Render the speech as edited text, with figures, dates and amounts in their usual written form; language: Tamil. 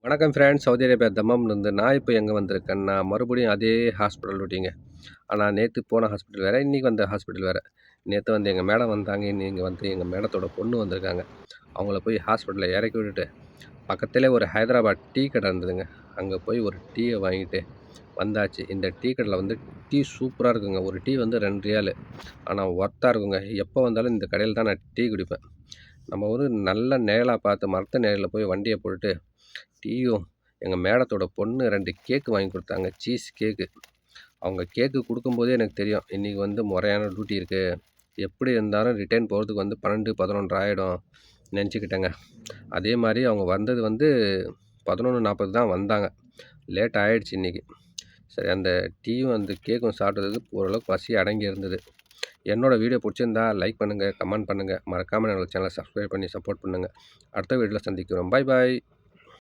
வணக்கம் ஃப்ரெண்ட்ஸ். சவுதி அரேபியா தம்மம்லேருந்து நான் இப்போ எங்கே வந்திருக்கேன்னா, மறுபடியும் அதே ஹாஸ்பிட்டல் ரொட்டீங்க. ஆனால் நேற்று போன ஹாஸ்பிட்டல் வேறு, இன்றைக்கி வந்த ஹாஸ்பிட்டல் வேறு. நேற்று வந்து எங்கள் மேடம் வந்தாங்க, இன்னைக்கு வந்து எங்கள் மேடத்தோட பொண்ணு வந்திருக்காங்க. அவங்கள போய் ஹாஸ்பிட்டலில் இறக்கி விட்டுட்டு, பக்கத்திலே ஒரு ஹைதராபாத் டீ கடை இருந்ததுங்க. அங்கே போய் ஒரு டீயை வாங்கிட்டு வந்தாச்சு. இந்த டீ கடையில் வந்து டீ சூப்பராக இருக்குங்க. ஒரு டீ வந்து 2 ரியாலு. ஆனால் ஒர்த்தாக இருக்குங்க. எப்போ வந்தாலும் இந்த கடையில் தான் நான் டீ குடிப்பேன். நம்ம ஒரு நல்ல நிழலா பார்த்து மரத்து நிழலில் போய் வண்டியை போட்டுட்டு டீயும் எங்கள் மேடத்தோட பொண்ணு 2 கேக்கு வாங்கி கொடுத்தாங்க. Cheese cake. அவங்க கேக்கு கொடுக்கும்போதே எனக்கு தெரியும், இன்றைக்கி வந்து முறையான டியூட்டி இருக்குது. எப்படி இருந்தாலும் ரிட்டர்ன் போகிறதுக்கு வந்து 12, 11 ஆகிடும் நினச்சிக்கிட்டேங்க. அதே மாதிரி அவங்க வந்தது வந்து 11:40 தான் வந்தாங்க. லேட் ஆகிடுச்சு இன்றைக்கி. சரி, அந்த டீயும் அந்த கேக்கும் சாப்பிட்டதுக்கு ஓரளவுக்கு பசி அடங்கி இருந்தது. என்னோடய வீடியோ பிடிச்சிருந்தா லைக் பண்ணுங்கள், கமெண்ட் பண்ணுங்கள். மறக்காமல் என்னோடய சேனலை சப்ஸ்கிரைப் பண்ணி சப்போர்ட் பண்ணுங்கள். அடுத்த வீடியோவில் சந்திக்கிறோம். பாய் பாய்.